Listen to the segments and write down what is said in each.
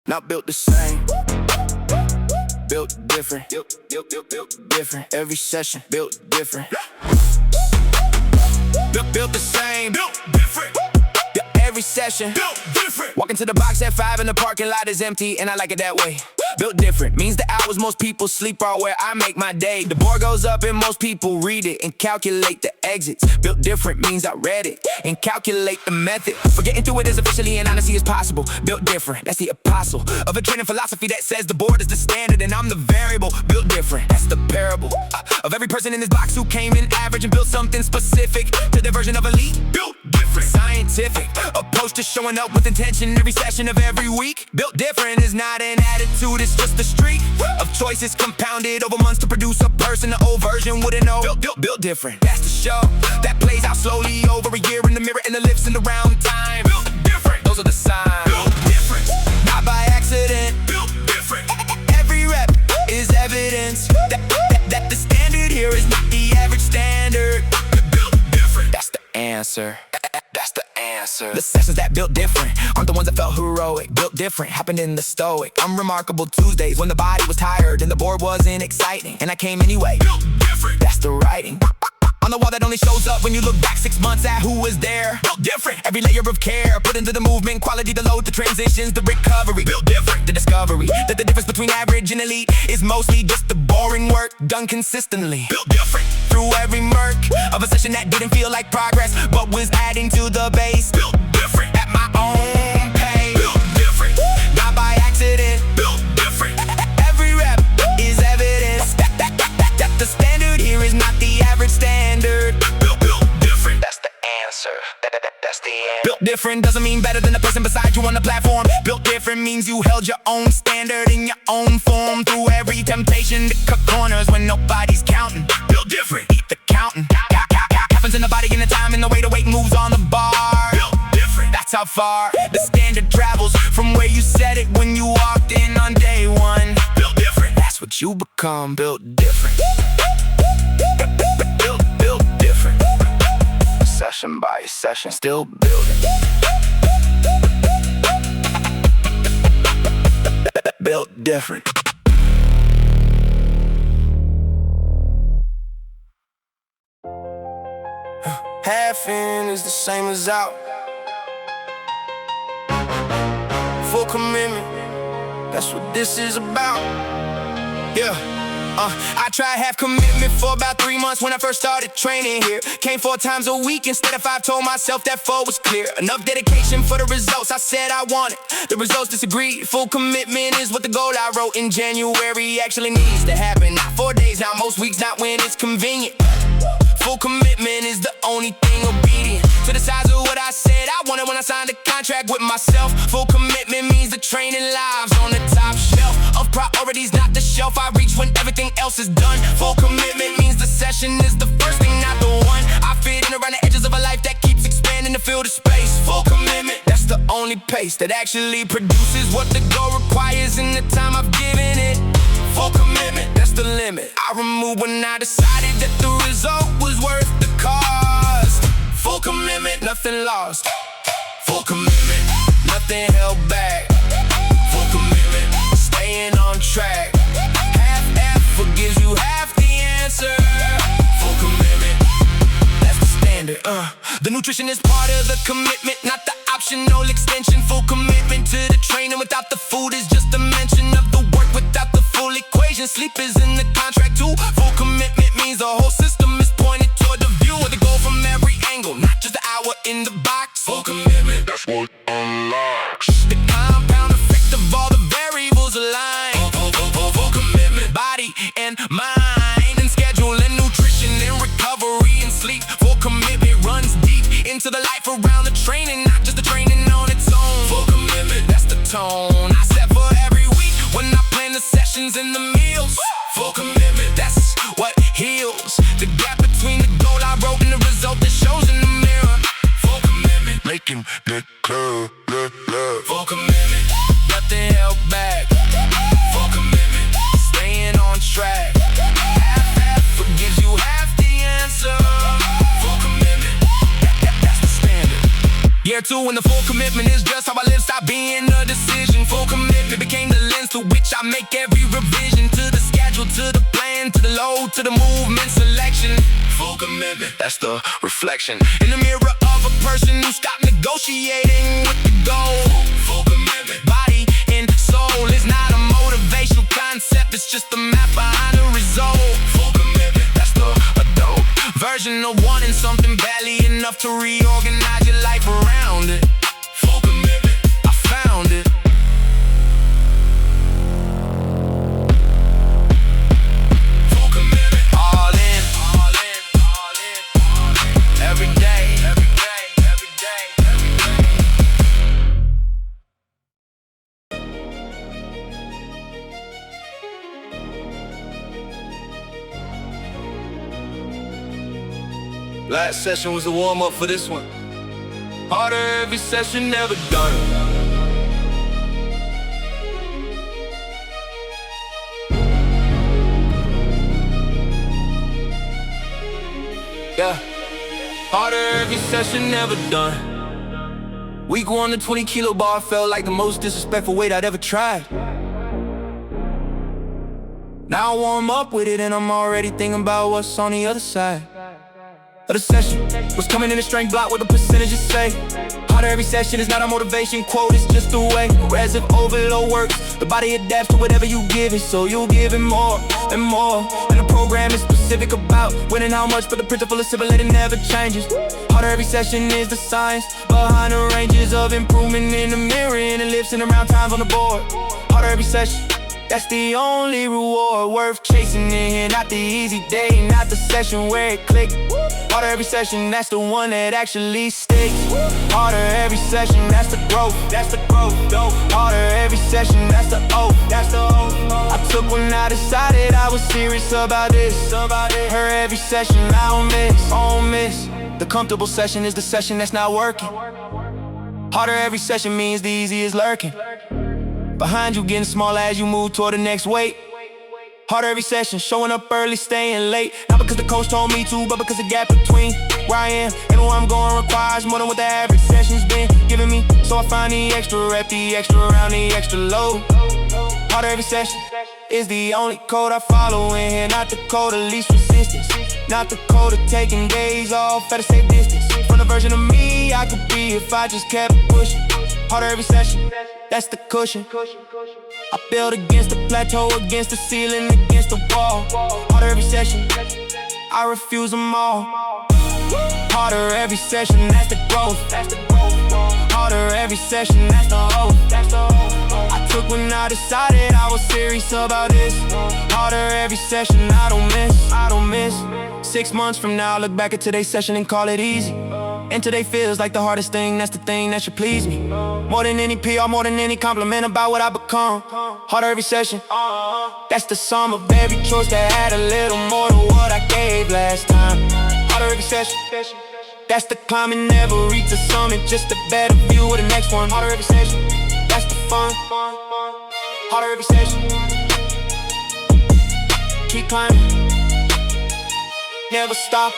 not built the same. Built different, different. Every session, built different. Built the same, built different. Yeah, every session, built different. Walk into the box at 5 and the parking lot is empty, and I like it that way. Built different means the hours most people sleep are where I make my day. The board goes up and most people read it and calculate the exits. Built different means I read it and calculate the method. For getting through it as efficiently and honestly as possible. Built different, that's the apostle of a training philosophy that says the board is the standard and I'm the variable. Built different, that's the parable of every person in this box who came in average and built something specific to their version of elite. Built different, scientific approach to showing up with intention every session of every week. Built different is not an attitude, it's just a streak of choices compounded over months to produce a person the old version wouldn't know. Built different, that's the show that plays out slowly over a year in the mirror and the lips in the round time. Built different, those are the signs. Built different, not by accident. Built different, every rep is evidence that the standard here is not the average standard. Built different, that's the answer. That's the answer. The sessions that built different aren't the ones that felt heroic. Built different happened in the stoic, unremarkable Tuesdays when the body was tired and the board wasn't exciting, and I came anyway. Built different, that's the writing on the wall that only shows up when you look back 6 months at who was there. Built different, every layer of care put into the movement, quality, the load, the transitions, the recovery. Built different, the discovery that the difference between average and elite is mostly just the boring work done consistently. Built different, through every murk of a session that didn't feel like progress but was adding to the base. Built different, at my own pace. Built different, not by accident. Built different, every rep is evidence that the standard here is not the average standard. Built different, that's the answer. That's the answer. Built different doesn't mean better than the person beside you on the platform. Built different means you held your own standard in your own form through every temptation to cut corners when nobody's counting. Built different, eat the counting. Happens in the body and the time and the way the weight moves on the bar. Built different, that's how far the standard travels from where you set it when you walked in on day one. Built different, that's what you become. Built different. Built different. Session by session, still building. Built different. Half in is the same as out. Full commitment, that's what this is about. Yeah. I tried half commitment for about 3 months when I first started training here. Came 4 times a week instead of 5, told myself that 4 was clear. Enough dedication for the results I said I wanted. The results disagreed. Full commitment is what the goal I wrote in January actually needs to happen. Not 4 days, now most weeks, not when it's convenient. Full commitment is the only thing obedient to the size of what I said I wanted when I signed a contract with myself. Full commitment means the training lives on the top shelf of priorities, not the shelf I reach when everything else is done. Full commitment means the session is the first thing, not the one. I fit in around the edges of a life that keeps expanding the field of space. Full commitment, that's the only pace that actually produces what the goal requires in the time I've given it. Full commitment, that's the limit I removed when I decided that the result was worth the cost. Full commitment, nothing lost. Full commitment, nothing held back. Full commitment, staying on track. Half effort gives you half the answer. Full commitment, that's the standard. The nutrition is part of the commitment, not the optional extension. Full commitment to the training without the food is just a mention of the work without the full equation. Sleep is in the contract too. Full commitment means the whole system is pointed toward the view of the goal from every angle, not just the hour in the box. Full commitment, that's what unlocks the compound effect of all the variables align. Full commitment, body and mind, and schedule and nutrition and recovery and sleep. Full commitment runs deep into the life around the training, not just the training on its own. Full commitment, that's the tone I set for every week when I plan the sessions and the meals. Full commitment, that's what heals the gap between the goal I wrote and the result that shows in the mirror. Full commitment, making that clear. Full commitment, nothing held back. Full commitment, staying on track. Half gives you half the answer. Full commitment, that's the standard. Year 2 and the full commitment is just how I live. Stop being a decision. Full commitment I make every revision to the schedule, to the plan, to the load, to the movement selection. Full commitment, that's the reflection in the mirror of a person who stopped negotiating with the goal. Full commitment, body and soul is not a motivational concept, it's just the map behind the result. Full commitment, that's the adult version of wanting something badly enough to reorganize your life around it. Full commitment, I found it. Full commitment, all in, all in, all in, all in. Every day, every day, every day, every day. Last session was the warm-up for this one. Harder every session, never done. Yeah, harder every session, never done. Week 1, the 20-kilo bar felt like the most disrespectful weight I'd ever tried. Now I warm up with it and I'm already thinking about what's on the other side of the session. Was coming in a strength block with the percentages say. Harder every session is not a motivation quote, it's just the way. Whereas if overload works, the body adapts to whatever you give it, so you'll give it more and more. And the program is specific about winning how much, but the principle is simple and it never changes. Harder every session is the science behind the ranges of improvement in the mirror and ellipse and around times on the board. Harder every session, that's the only reward worth chasing in here. Not the easy day, not the session where it clicked. Harder every session, that's the one that actually sticks. Harder every session, that's the growth, that's the growth. Harder every session, that's the O, that's the O. I took when I decided I was serious about this. Her every session, I don't miss. The comfortable session is the session that's not working. Harder every session means the easy is lurking. Behind you getting small as you move toward the next weight. Harder every session, showing up early, staying late. Not because the coach told me to, but because the gap between where I am and where I'm going requires more than what the average session's been giving me. So I find the extra rep, the extra round, the extra load. Harder every session is the only code I follow in here. Not the code of least resistance, not the code of taking days off at a safe distance from the version of me I could be if I just kept pushing. Harder every session, that's the cushion. I build against the plateau, against the ceiling, against the wall. Harder every session, I refuse them all. Harder every session, that's the growth. Harder every session, that's the O. I took when I decided I was serious about this. Harder every session, I don't miss. 6 months from now, look back at today's session and call it easy. And today feels like the hardest thing, that's the thing that should please me. More than any PR, more than any compliment about what I become. Harder every session, that's the sum of every choice that had a little more than what I gave last time. Harder every session, that's the climb and never reach the summit, just a better view of the next one. Harder every session, that's the fun. Harder every session, keep climbing, never stop.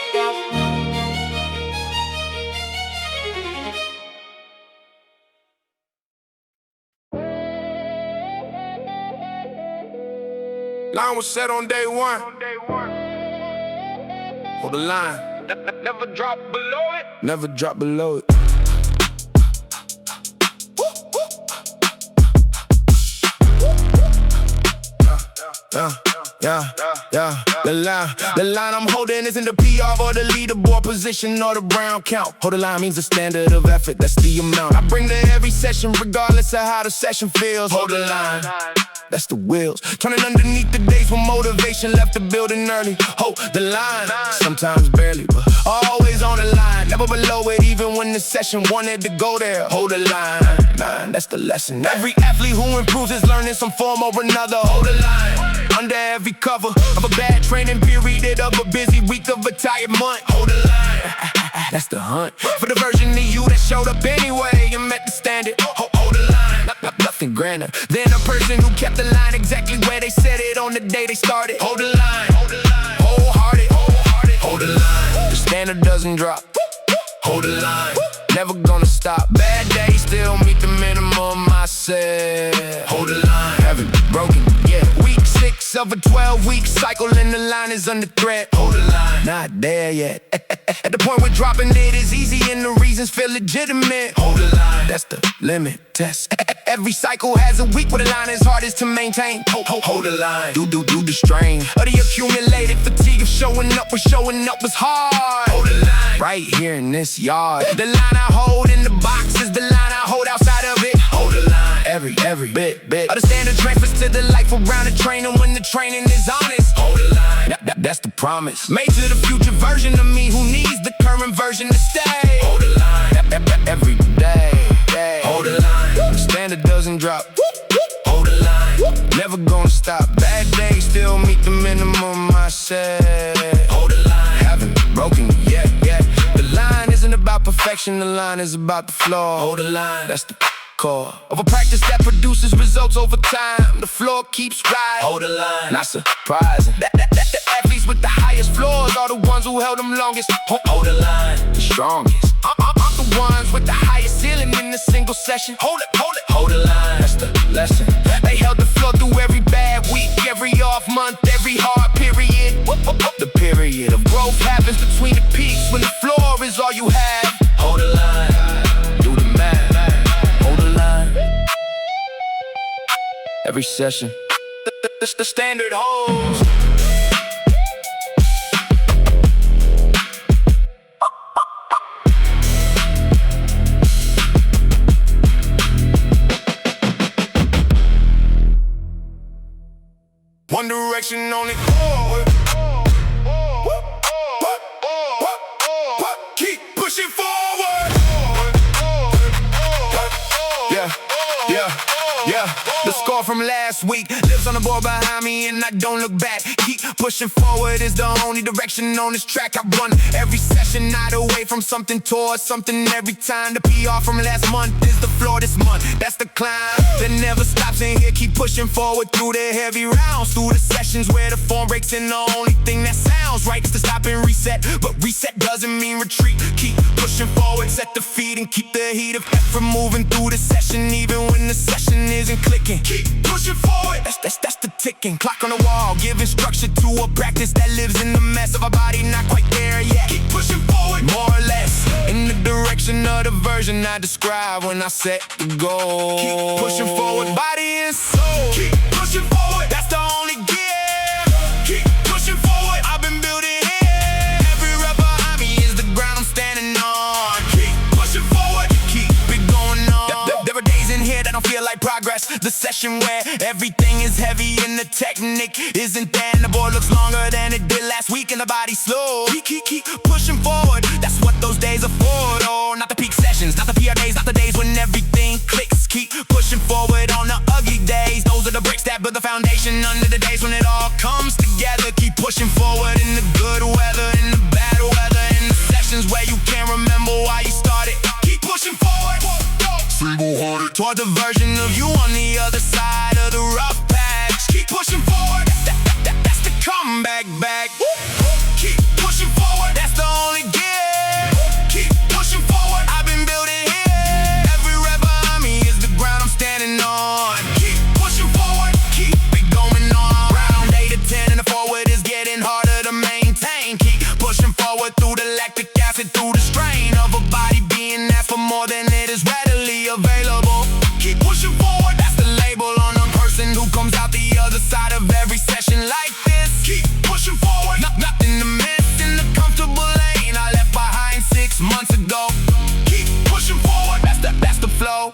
Line was set on day one. Hold the line. Never drop below it. Never drop below it. Yeah. The line I'm holding isn't the PR or the leaderboard position or the brown count. Hold the line means the standard of effort, that's the amount I bring to every session regardless of how the session feels. Hold the line, that's the wheels turning underneath the days when motivation left the building early. Hold the line, sometimes barely, but always on the line. Never below it even when the session wanted to go there. Hold the line, that's the lesson. Every athlete who improves is learning some form or another. Hold the line, under every cover of a bad training period, of a busy week, of a tired month. Hold the line, that's the hunt for the version of you that showed up anyway and met the standard. Hold the line, nothing grander than a person who kept the line exactly where they said it on the day they started. Hold the line, wholehearted. Hold the line, the standard doesn't drop. Hold the line, never gonna stop. Bad days still meet the minimum I said. Hold the line, haven't broken of a 12-week cycle and the line is under threat. Hold the line, not there yet. At the point where dropping it is easy and the reasons feel legitimate. Hold the line, that's the limit test. Every cycle has a week where the line is hardest to maintain. Hold the line, do the strain of the accumulated fatigue of showing up was hard. Hold the line, right here in this yard. The line I hold in the box is the line I hold outside of it. Hold the line, every bit of the standard transfers to the life around the training when the training is honest. Hold the line, that's the promise made to the future version of me who needs the current version to stay. Hold the line, every day. Hold the line, the standard doesn't drop. Hold the line, never gonna stop. Bad days still meet the minimum I said. Hold the line, haven't broken yet. The line isn't about perfection, the line is about the flow. Hold the line, that's the core of a practice that produces results over time. The floor keeps rising. Hold the line, not surprising. The athletes with the highest floors are the ones who held them longest. Hold the line, the strongest. I'm the ones with the highest ceiling in a single session. Hold the line, that's the lesson. They held the floor through every bad week, every off month, every hard period. The period of growth happens between the peaks when the floor is all you have. Hold the line, do the math. Hold the line, every session, the standard holds. One direction, only forward. Keep pushing forward. Yeah. The score from last week lives on the board behind me and I don't look back. Keep pushing forward is the only direction on this track. I run every session, not away from something towards something every time. The PR from last month is the floor this month. That's the climb that never stops in here. Keep pushing forward through the heavy rounds, through the sessions where the form breaks and the only thing that sounds right is to stop and reset. But reset doesn't mean retreat. Keep pushing forward, set the feet and keep the heat of effort moving through the session even when the session isn't clicking. Keep pushing forward, that's the ticking clock on the wall, giving structure to a practice that lives in the mess of a body not quite there yet. Keep pushing forward, more or less, in the direction of the version I describe when I set the goal. Keep pushing forward, body and soul. Keep pushing forward, that's the only gear. Keep pushing forward, I've been building here. Every rep behind me is the ground I'm standing on. Keep pushing forward, keep it going on. There are days in here that don't feel like progress. The session where everything is heavy and the technique isn't there, and the board looks longer than it did last week and the body's slow. Keep pushing forward, that's what those days are for. Oh, not the peak sessions, not the PR days, not the days when everything clicks. Keep pushing forward on the ugly days. Those are the bricks that build the foundation under the days when it all comes together. Keep pushing forward in the good weather, in the bad weather, in the sessions where you can't remember why you started. Keep pushing forward, single-hearted, toward the version of you on the other side of the rough patch. Keep pushing forward, that's the comeback back. Keep pushing forward, that's the only gear. Keep pushing forward, I've been building here. Every rep behind me is the ground I'm standing on. Keep pushing forward, keep it going on. Round 8 to 10 and the forward is getting harder to maintain. Keep pushing forward through the lactic acid, through the strain of a body being asked for more than it is readily available. Keep pushing forward, that's the label on a person who comes out the other side of every session like this. Keep pushing forward, nothing to miss in the comfortable lane I left behind 6 months ago. Keep pushing forward, that's the flow.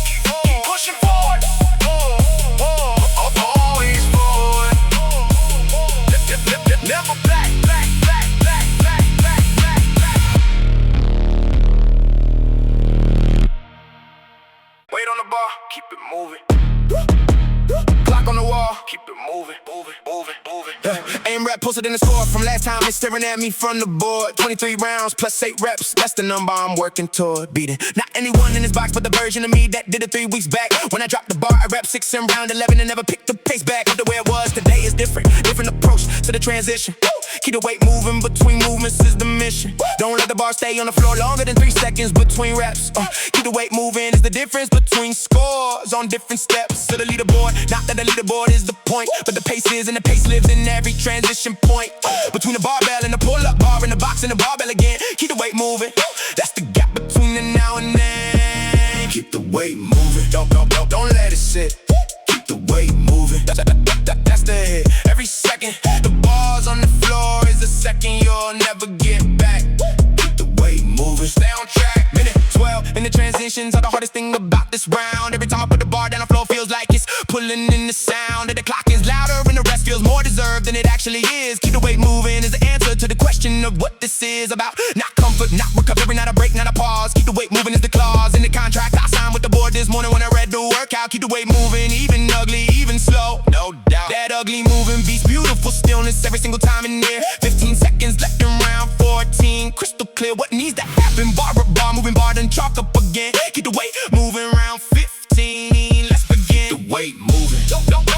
Keep pushing forward, always forward. Never back. Weight on the bar, keep it moving. Clock on the wall, keep it moving. Aim rep posted in the score from last time. It's staring at me from the board. 23 rounds plus 8 reps. That's the number I'm working toward beating. Not anyone in this box, but the version of me that did it 3 weeks back. When I dropped the bar, I rep 6 in round 11 and never picked the pace back. But the way it was today is different. Different approach to the transition. Keep the weight moving between movements is the mission. Don't let the bar stay on the floor longer than 3 seconds between reps. Keep the weight moving is the difference between score bars on different steps of the leaderboard. Not that the leaderboard is the point, but the pace is, and the pace lives in every transition point. Between the barbell and the pull-up bar, and the box and the barbell again. Keep the weight moving. That's the gap between the now and then. Keep the weight moving. Don't let it sit. Keep the weight moving. That's the hit. Every second, the bars on the floor is a second you'll never get back. Keep the weight moving. Stay on track. Minute 12, and the transitions are the hardest thing about this round. Every time I put the bar down, the floor feels like it's pulling in the sound. And the clock is louder, and the rest feels more deserved than it actually is. Keep the weight moving is the answer to the question of what this is about. Not comfort, not recovery, not a break, not a pause. Keep the weight moving is the clause in the contract I signed with the board this morning when I read the workout. Keep the weight moving, even ugly, even slow, no doubt. That ugly moving beats beautiful stillness every single time in there. 15 seconds left in round 14. Crystal clear what needs to happen. Bar, moving bar, then chalk up again. Keep the weight moving round 15. Let's begin. The weight moving.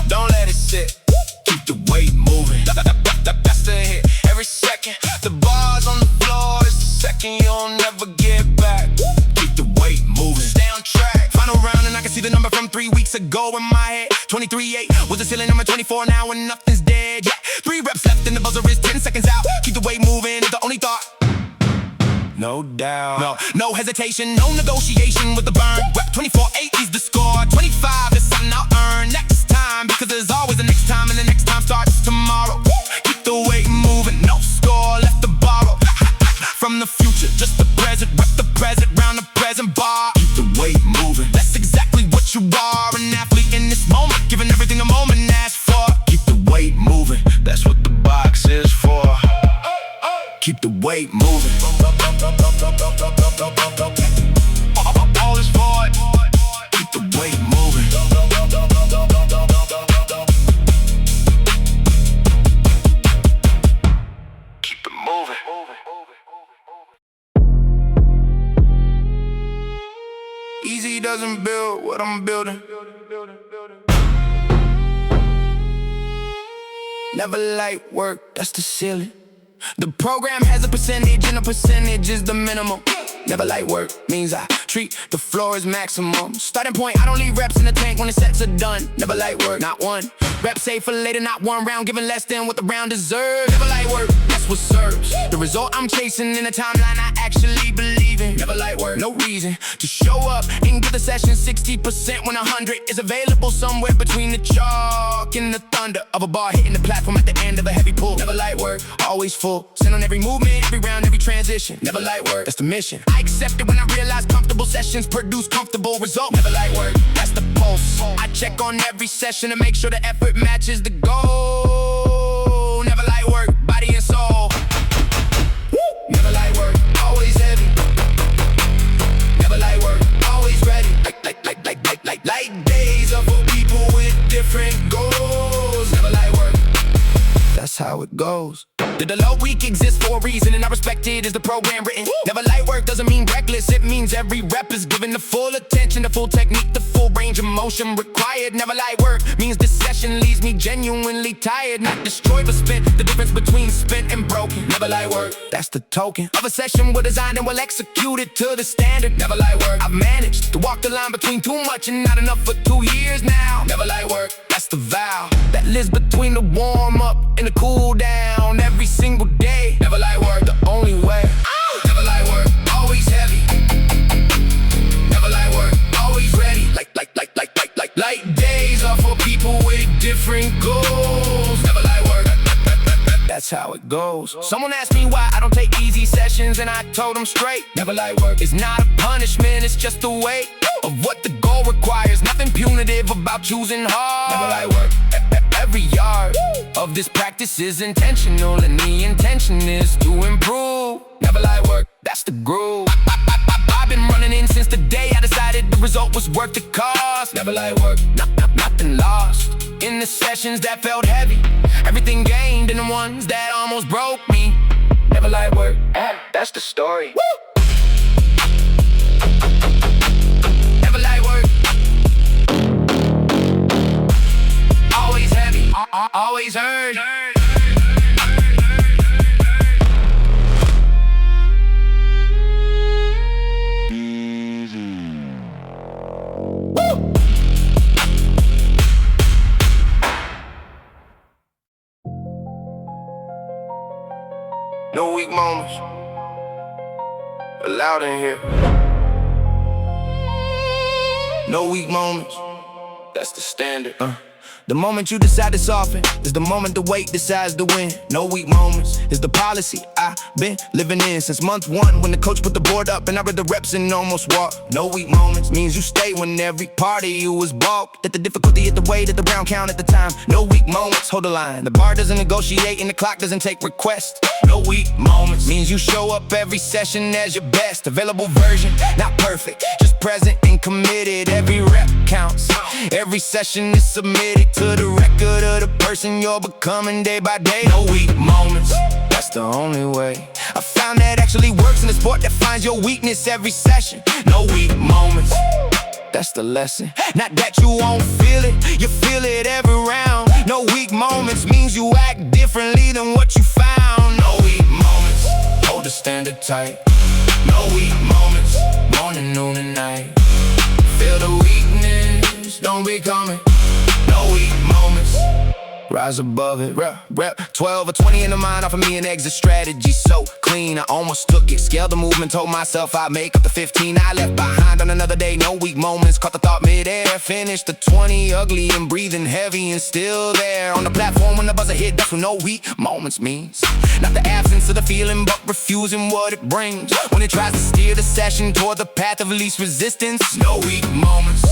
Don't let it sit. Keep the weight moving. That's the hit. Every second, the bars on the floor is the second you'll never get back. Keep the weight moving. Stay on track. Final round, and I can see the number from 3 weeks ago in my head. 23-8 was the ceiling, number 24 now, and nothing's dead. Yeah, 3 reps left, and the buzzer is 10 seconds out. Keep the weight moving is the only thought. No doubt. No hesitation, no negotiation with the burn. Rep 24-8 is the score. 25 is something I'll earn next time, because there's always a next time, and the next time starts tomorrow. Keep the weight moving, no score left to borrow. From the future, just the present. Rep the present, round the present bar. Keep the weight moving. That's exactly what you are, an athlete in this moment, giving everything a moment asks for. Keep the weight moving. That's what the box is for. Keep the weight moving. All is for it. Keep the weight moving. Keep it moving. Easy doesn't build what I'm building. Never light work, that's the ceiling. The program has a percentage, and a percentage is the minimum. Never light work means I treat the floor as maximum. Starting point, I don't leave reps in the tank when the sets are done. Never light work, not one. Rep safe for later, not one round, giving less than what the round deserves. Never light work, that's what serves the result I'm chasing in a timeline I actually believe in. Never light work, no reason to show up and give the session 60% when 100 is available somewhere between the chalk and the thunder of a bar hitting the platform at the end of a heavy pull. Never light work, always full. Send on every movement, every round, every transition. Never light work, that's the mission. I accept it when I realize comfortable sessions produce comfortable results. Never light work, that's the pulse. I check on every session to make sure the effort matches the goal. Never light work, body and soul. Never light work, always heavy. Never light work, always ready. Like days are for people with different goals. Never light work, that's how it goes. The low week exists for a reason, and I respect it as the program written. Never light work doesn't mean reckless, it means every rep is given the full attention, the full technique, the full range of motion required. Never light work means this session leaves me genuinely tired, not destroyed but spent. The difference between spent and broken. Never light work, that's the token of a session well designed and well executed to the standard. Never light work, I've managed to walk the line between too much and not enough for 2 years now. Never light work, that's the vow that lives between the warm up and the cool down every single day. Never light work, the only way. Never light work, always heavy. Never light work, always ready. Like days are for people with different goals. Never light work, that's how it goes. Someone asked me why I don't take easy sessions, and I told them straight. Never light work, it's not a punishment, it's just the weight of what the goal requires. Nothing punitive about choosing hard. Never light work, every yard of this practice is intentional, and the intention is to improve. Never light work, that's the groove. I've been running in since the day I decided the result was worth the cost. Never light work, nothing lost in the sessions that felt heavy. Everything gained in the ones that almost broke me. Never light work, that's the story. Never light work, always heavy, always heard. weak moments allowed in here. No weak moments, that's the standard. The moment you decide to soften is the moment the weight decides to win. No weak moments is the policy I've been living in since month one, when the coach put the board up and I read the reps and almost walked. No weak moments means you stay when every part of you is balked. That the difficulty hit the weight at the round count at the time. No weak moments, hold the line. The bar doesn't negotiate and the clock doesn't take requests. No weak moments means you show up every session as your best available version. Not perfect, just present and committed. Every rep counts, every session is submitted to the record of the person you're becoming day by day. No weak moments, that's the only way. I found that actually works in a sport that finds your weakness every session. No weak moments, that's the lesson. Not that you won't feel it, you feel it every round. No weak moments means you act differently than what you found. No weak moments, hold the standard tight. No weak moments, morning, noon, and night. Feel the weakness, don't become it. No weak moments, rise above it. Rep 12 or 20 in the mind, offer me an exit strategy so clean. I almost took it, scaled the movement, told myself I'd make up the 15 I left behind on another day. No weak moments, caught the thought midair. Finished the 20, ugly and breathing heavy and still there. On the platform when the buzzer hit, that's what no weak moments means. Not the absence of the feeling, but refusing what it brings. When it tries to steer the session toward the path of least resistance. No weak moments,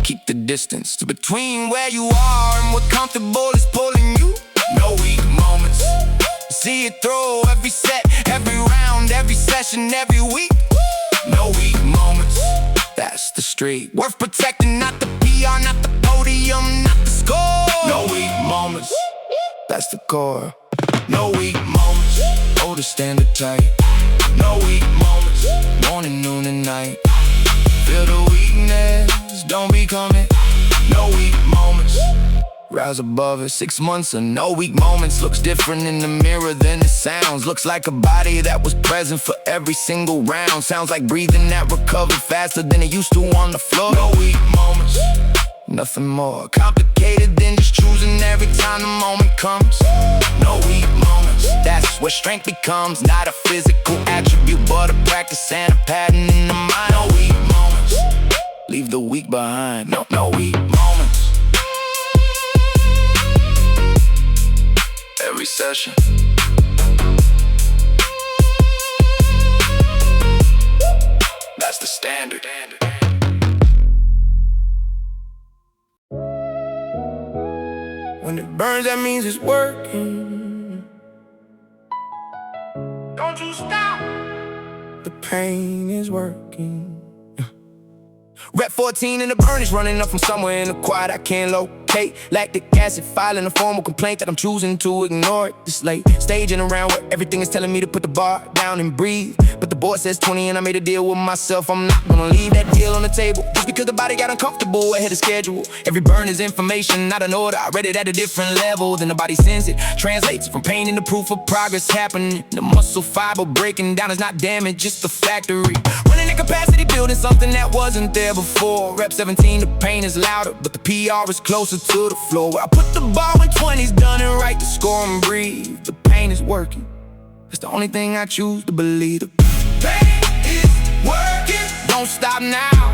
keep the distance to between where you are and what comfortable is pulling you. No weak moments, see it through every set, every round, every session, every week. No weak moments, that's the streak. Worth protecting, not the PR, not the podium, not the score. No weak moments, that's the core. No weak moments, hold the standard tight. No weak moments, morning, noon, and night. Feel the weakness, don't become it. No weak moments, rise above it. 6 months of no weak moments looks different in the mirror than it sounds. Looks like a body that was present for every single round. Sounds like breathing that recovered faster than it used to on the floor. No weak moments, nothing more complicated than just choosing every time the moment comes. No weak moments, that's where strength becomes not a physical attribute, but a practice and a pattern in the mind. No weak moments, leave the weak behind. No weak moments. Every session, that's the standard. When it burns, that means it's working. Don't you stop. The pain is working. Rep 14 and the burn is running up from somewhere in the quiet I can't locate. Lactic acid filing a formal complaint that I'm choosing to ignore it this late. Staging around where everything is telling me to put the bar down and breathe. But the board says 20 and I made a deal with myself. I'm not gonna leave that deal on the table just because the body got uncomfortable ahead of schedule. Every burn is information, not an order. I read it at a different level. Then the body sends it, translates from pain into proof of progress happening. The muscle fiber breaking down is not damage, it's the factory running at capacity, building something that wasn't there before. Rep 17, the pain is louder, but the PR is closer to the floor. Where I put the ball when 20's done and right to score and breathe. The pain is working, it's the only thing I choose to believe. The pain is working, don't stop now.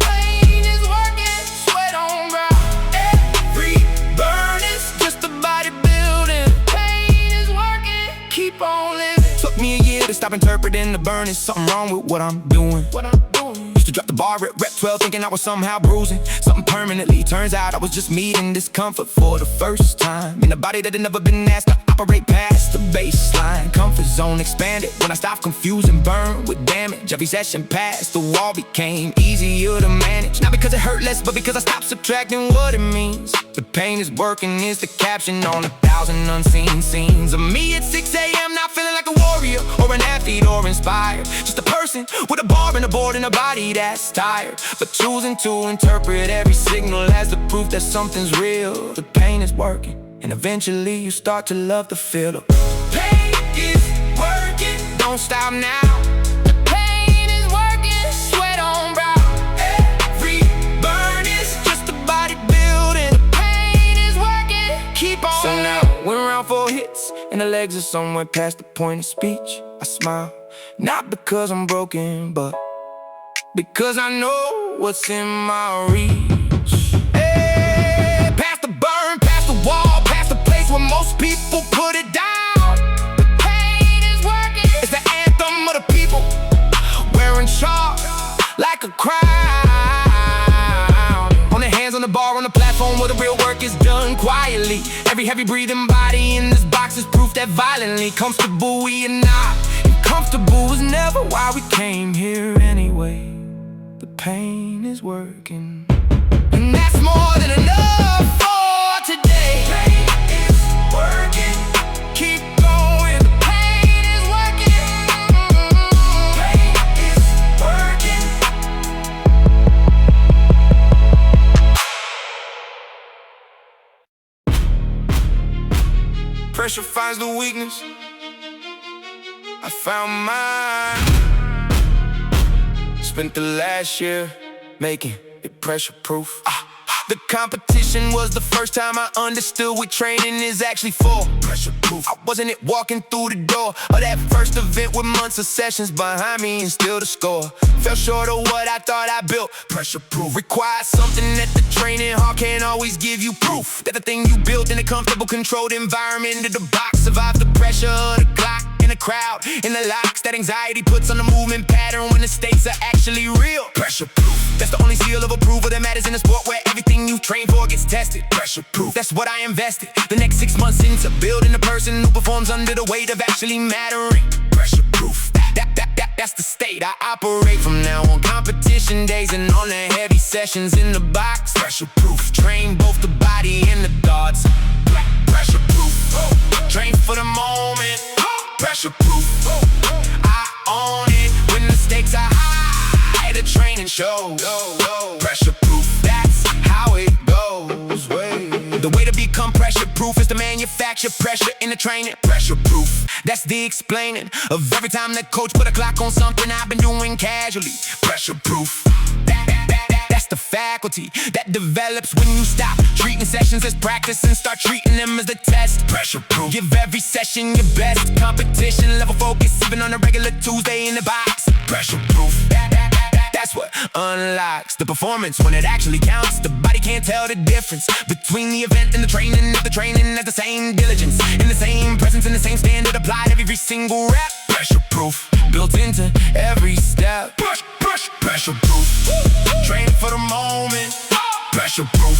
Pain is working, sweat on brow. Every burn is just a body building. Pain is working, keep on living. Took me a year to stop interpreting the burn. Is something wrong with what I'm doing? Used to drop the bar at rep 12 thinking I was somehow bruising something permanently. Turns out I was just meeting discomfort for the first time in a body that had never been asked to operate past the baseline. Comfort zone expanded when I stopped confusing burn with damage. Every session passed, the wall became easier to manage. Not because it hurt less, but because I stopped subtracting what it means. The pain is working is the caption on 1,000 unseen scenes of me at 6 a.m. not feeling like a warrior or an athlete or inspired. Just a person with a bar and a board and a body that's tired, but choosing to interpret every signal as the proof that something's real. The pain is working, and eventually you start to love the feel of pain is working, don't stop now. The pain is working, sweat on brow. Every burn is just a body building. The pain is working, keep on. So now we're around 4 hits, and and the legs are somewhere past the point of speech. I smile, not because I'm broken, but because I know what's in my reach. Hey, past the burn, past the wall, past the place where most people put it down. The pain is working. It's the anthem of the people. Wearing chalk like a crown. On their hands, on the bar, on the platform where the real work is done quietly. Every heavy breathing body in this box is proof that violently comfortable we are not. And comfortable was never why we came here anyway. The pain is working, and that's more than enough for today. Pain is working. Keep going. The pain is working. Pain is working. Pressure finds the weakness. I found mine. Spent the last year making it pressure proof. The competition was the first time I understood what training is actually for. Pressure proof. I wasn't it walking through the door of that first event with months of sessions behind me and still the score. Fell short of what I thought I built. Pressure proof requires something that the training hard can't always give you. Proof that the thing you built in a comfortable, controlled environment of the box survived the pressure of the clock. In the crowd, in the locks that anxiety puts on the movement pattern when the stakes are actually real. Pressure proof. That's the only seal of approval that matters in a sport where everything you train for gets tested. Pressure proof. That's what I invested the next 6 months into building a person who performs under the weight of actually mattering. Pressure proof. That's the state I operate from now on. Competition days and on the heavy sessions in the box. Pressure proof. Train both the body and the thoughts. Pressure proof. Train for the moment. Pressure proof. I own it when the stakes are high. The training shows. Pressure proof. That's how it goes. The way to become pressure proof is to manufacture pressure in the training. Pressure proof. That's the explaining of every time the coach put a clock on something I've been doing casually. Pressure proof. That's the faculty that develops when you stop treating sessions as practice and start treating them as the test. Pressure proof. Give every session your best. Competition level focus even on a regular Tuesday in the box. Pressure proof. That's what unlocks the performance when it actually counts. The body can't tell the difference between the event and the training. If the training has the same diligence, in the same presence, in the same standard applied every single rep. Pressure proof. Built into every step. Pressure proof. Train for the moment. Pressure proof.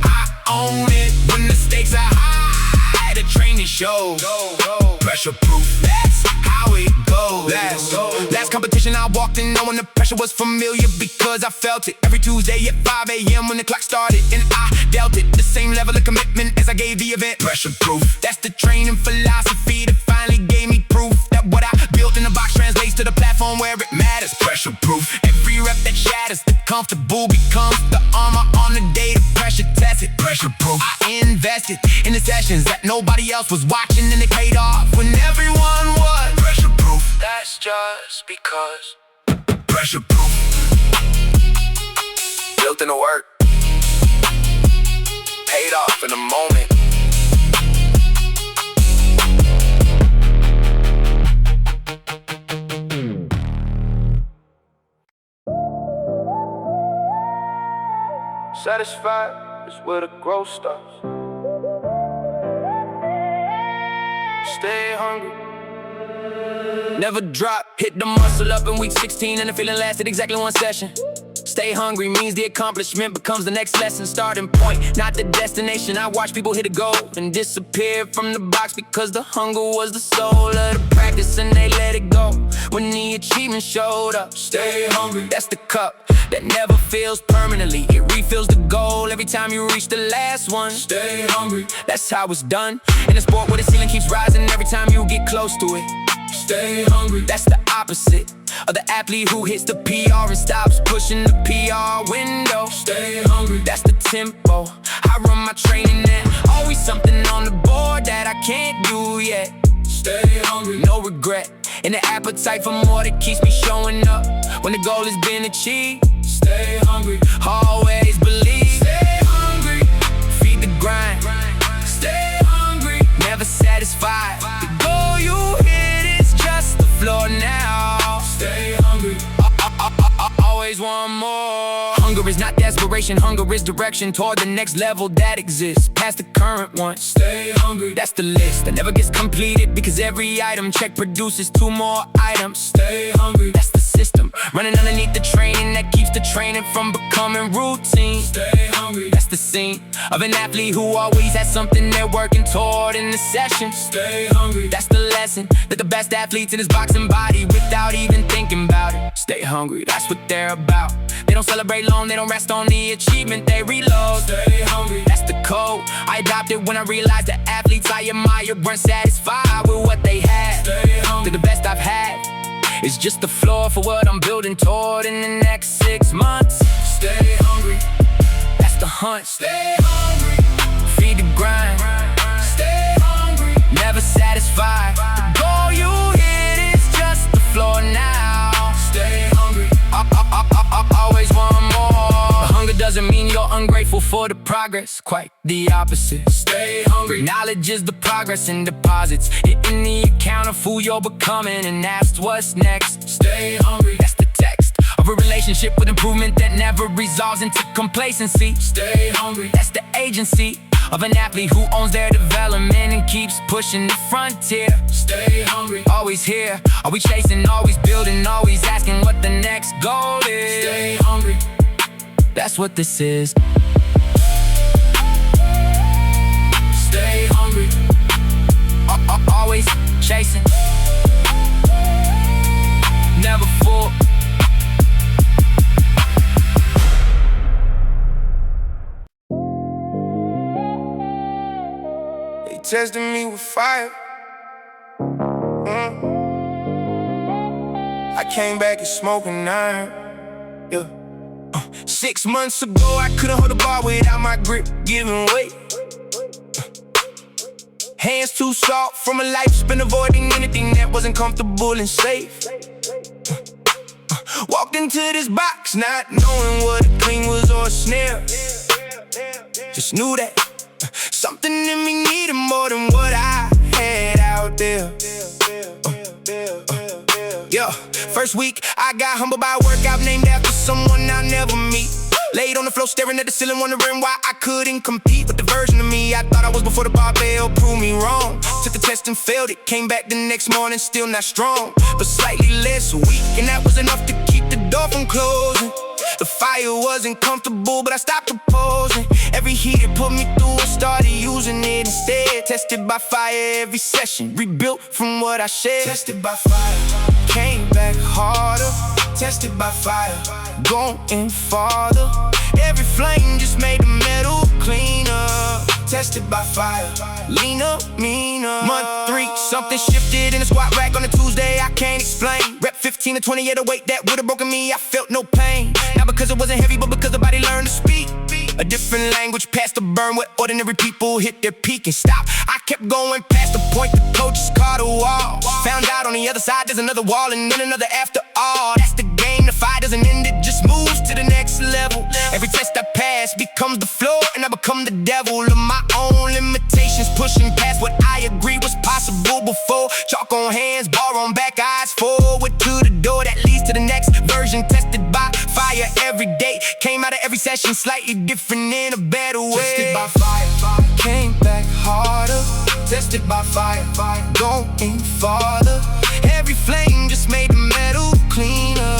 I own it when the stakes are high. The training shows. Pressure proof. That's how it goes. Last competition I walked in knowing the pressure was familiar because I felt it every Tuesday at 5 a.m. when the clock started, and I dealt it the same level of commitment as I gave the event. Pressure proof. That's the training philosophy that finally gave me proof that what I built in the box translates to the platform where it matters. Pressure proof. Every rep that shatters the comfortable becomes the armor on the day the pressure tested. Pressure proof. I invested in the sessions that nobody else was watching, and it paid off when everyone was. Pressure proof. That's just because. Pressure proof. Built in the work. Paid off in a moment. Satisfied is where the growth starts. Stay hungry. Never drop, hit the muscle up in week 16 and the feeling lasted exactly 1 session. Stay hungry means the accomplishment becomes the next lesson. Starting point, not the destination. I watch people hit a goal and disappear from the box because the hunger was the soul of the practice and they let it go when the achievement showed up. Stay hungry. That's the cup that never fills permanently. It refills the goal every time you reach the last one. Stay hungry. That's how it's done in a sport where the ceiling keeps rising every time you get close to it. Stay hungry. That's the opposite of the athlete who hits the PR and stops pushing the PR window. Stay hungry. That's the tempo I run my training at. Always something on the board that I can't do yet. Stay hungry. No regret. And the appetite for more that keeps me showing up when the goal has been achieved. Stay hungry. Always believe. Stay hungry. Feed the grind. Stay hungry. Never satisfied. inspiration, hunger is direction toward the next level that exists, past the current one. Stay hungry, that's the list that never gets completed, because every item check produces 2 more items. Stay hungry, that's the system running underneath the training that keeps the training from becoming routine. Stay hungry, that's the scene of an athlete who always has something they're working toward in the session. Stay hungry, that's the lesson that the best athletes in his boxing body without even thinking about it. Stay hungry, that's what they're about. They don't celebrate long, they don't rest on the achievement, they reload. Stay hungry, that's the code I adopted when I realized that athletes I admire weren't satisfied with what they had. Stay hungry, the best I've had is just the floor for what I'm building toward in the next 6 months. Stay hungry, that's the hunt. Stay hungry, feed the grind. Stay hungry, never satisfied. The goal you hit is just the floor now. Stay hungry, always want more. Hunger doesn't mean you're ungrateful for the progress, quite the opposite. Stay hungry, knowledge is the progress in deposits, hitting the account of who you're becoming and asked what's next. Stay hungry, that's the text of a relationship with improvement that never resolves into complacency. Stay hungry, that's the agency of an athlete who owns their development and keeps pushing the frontier. Stay hungry, always here, are we chasing, always building, always asking what the next goal is. Stay hungry, that's what this is. Stay hungry, always chasing, never full. They tested me with fire. I came back and smoking iron. Yeah. 6 months ago, I couldn't hold a bar without my grip giving way. Hands too soft from a life spent avoiding anything that wasn't comfortable and safe. Walked into this box not knowing what a clean was or a snare. Just knew that something in me needed more than what I had out there. Yeah, first week I got humbled by a workout named after someone I'll never meet. Laid on the floor staring at the ceiling wondering why I couldn't compete with the version of me I thought I was before the barbell proved me wrong. Took the test and failed it, came back the next morning still not strong, but slightly less weak, and that was enough to keep the door from closing. The fire wasn't comfortable, but I stopped opposing. Every heat it put me through, I started using it instead. Tested by fire every session, rebuilt from what I shared. Tested by fire, came back harder. Tested by fire, going farther. Every flame just made the metal cleaner. Tested by fire, leaner, meaner. Month 3, something shifted in the squat rack on a Tuesday I can't explain. Rep 15 to 20 at a weight that would've broken me, I felt no pain. Not because it wasn't heavy, but because the body learned to speak a different language past the burn where ordinary people hit their peak and stop. I kept going past the point the coaches caught a wall. Found out on the other side there's another wall and then another after all. That's the game, the fight doesn't end, it just moves to the next level. Every test I pass becomes the floor and I become the devil of my own limitations, pushing past what I agree was possible before. Chalk on hands, bar on back, eyes forward to the door that leads to the next version. Tested by fire every day, came out of every session slightly different in a better way. Tested by fire, came back harder. Tested by fire, going farther. Every flame just made the metal cleaner.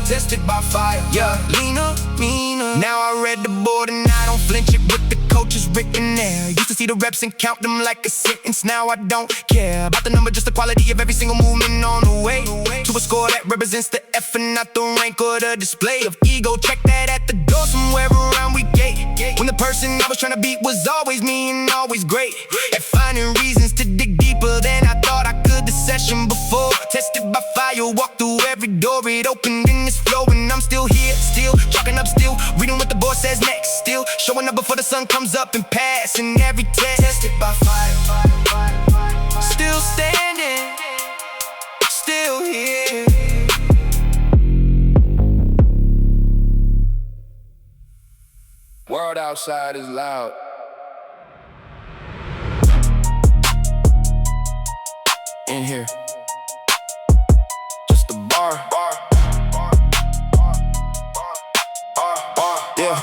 Tested by fire, yeah, leaner, meaner. Now I read the board and I don't flinch it with the coaches written there. Used to see the reps and count them like a sentence. Now I don't care about the number, just the quality of every single movement on the way to a score that represents the F and not the rank or the display of ego. Check that at the door somewhere around week 8, when the person I was trying to beat was always me and always great at finding reasons to dig deeper than I thought I could. The session before, tested by fire, walked through every door it opened in this flow, and I'm still here, still chalking up, still reading what the board says next, still showing up before the sun comes up and passing every test. Tested by fire, still standing, still here. World outside is loud. In here, just a bar, yeah.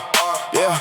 Yeah,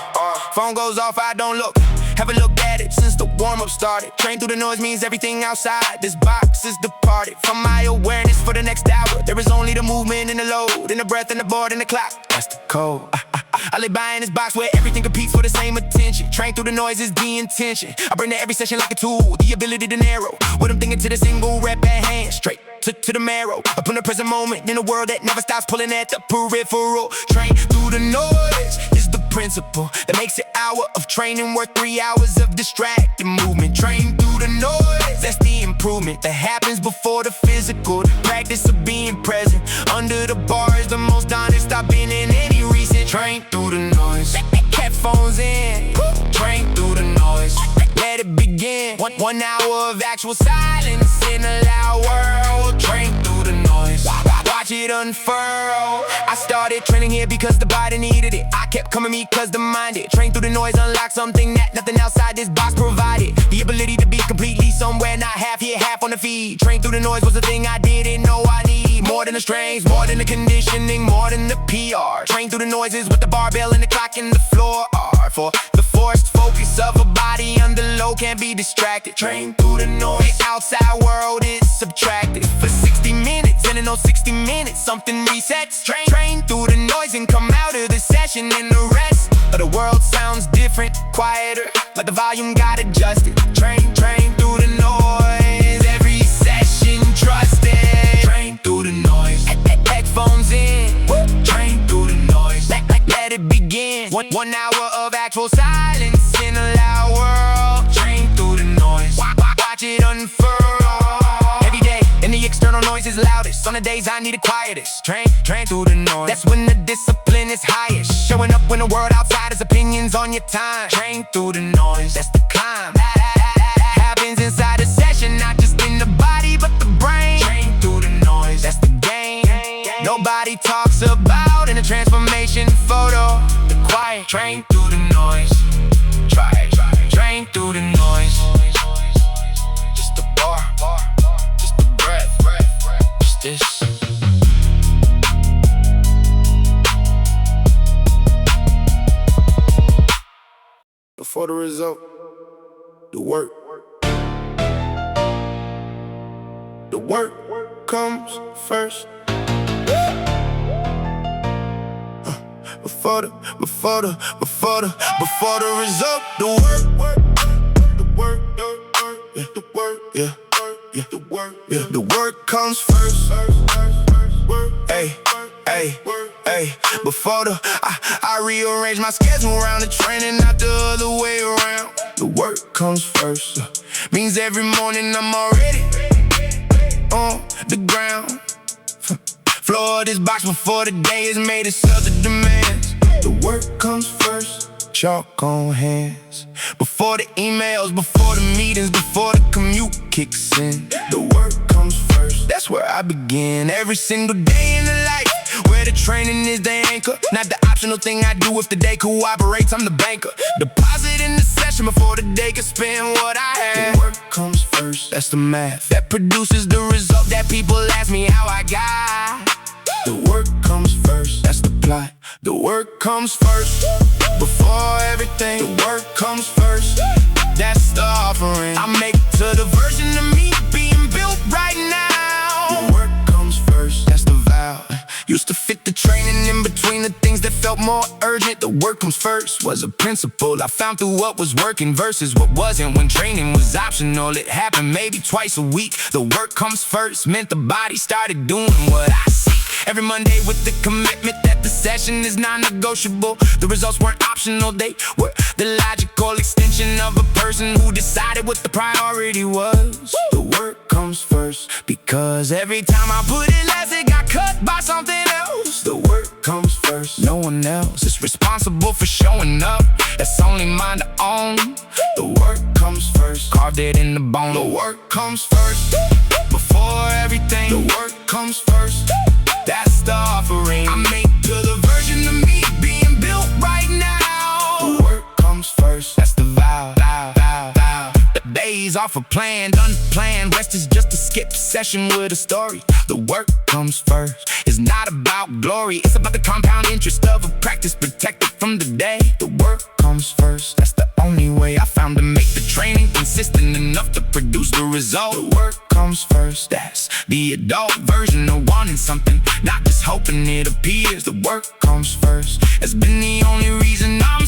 phone goes off, I don't look. Haven't looked at it since the warm-up started. Train through the noise means everything outside this box is departed from my awareness for the next hour. There is only the movement and the load, and the breath and the board and the clock. That's the code. I lay by in this box where everything competes for the same attention. Train through the noise is the intention. I bring to every session like a tool, the ability to narrow what I'm thinking to the single rep at hand, straight to the marrow. Up in the present moment in a world that never stops pulling at the peripheral. Train through the noise is the principle that makes an hour of training worth 3 hours of distracted movement. Train through the noise, that's the improvement that happens before the physical. The practice of being present under the bar is the most honest I've been in any recent. Train through the noise, headphones in. Train through the noise, let it begin. 1 hour of actual silence in a loud world. Train through the noise, watch it unfurl. I started training here because the body needed it. I kept coming me cause the mind did. Train through the noise, unlock something that nothing outside this box provided. The ability to be completely somewhere, not half here, half on the feed. Train through the noise was the thing I didn't know I need. More than the strength, more than the conditioning, more than the PR. Train through the noises with the barbell and the clock and the floor are for the forced focus of a body under low can't be distracted. Train through the noise, the outside world is subtracted. For 60 minutes, and in those 60 minutes something resets. Train through the noise and come out of the session, and the rest of the world sounds different, quieter, like the volume got adjusted. Train through the noise, every session trusted. Train through the noise, headphones in. Train through the noise, let it begin. 1 hour of actual silence in a loud world. Train through the noise, watch it unfurl. Every day, and the external noise is loudest. On the days I need the quietest. Train through the noise, that's when the discipline is highest. Showing up when the world outside has opinions on your time. Train through the noise, that's the climb. Happens inside a session, not just in the body but the brain. Train through the noise, that's the game. Nobody talks about in a transformation photo. The quiet. Train through the noise. Train through the noise. Just the bar, just the breath, just this. Before the result, the work. The work comes first. Before the result, the work, the work comes first. Before I rearrange my schedule around the training, not the other way around. The work comes first. Means every morning I'm already on the ground. Floor of this box before the day is made, it's other demands. The work comes first, chalk on hands. Before the emails, before the meetings, before the commute kicks in. The work comes first, that's where I begin. Every single day in the life, where the training is the anchor. Not the optional thing I do if the day cooperates, I'm the banker. Deposit in the session before the day can spend what I have. The work comes first, that's the math that produces the result that people ask me how I got. The work comes first, that's the plot. The work comes first, before everything. The work comes first, that's the offering I make to the version of me being built right now. The work comes first, that's the vow. Used to fit the training in between the things that felt more urgent. The work comes first was a principle I found through what was working versus what wasn't. When training was optional, it happened maybe twice a week. The work comes first meant the body started doing what I see. Every Monday with the commitment that the session is non-negotiable. The results weren't optional, they were the logical extension of a person who decided what the priority was. The work comes first, because every time I put in less, it got cut by something else. The work comes first, no one else is responsible for showing up. That's only mine to own. The work comes first, carved it in the bone. The work comes first, before everything. The work comes first, that's the offering I make to the version of me being built right now. The work comes first, that's the vow. days off a planned, unplanned. Rest is just a skip session with a story. The work comes first. It's not about glory, it's about the compound interest of a practice protected from the day. The work comes first. That's the only way I found to make the training consistent enough to produce the result. The work comes first. That's the adult version of wanting something, not just hoping it appears. The work comes first. That's been the only reason I'm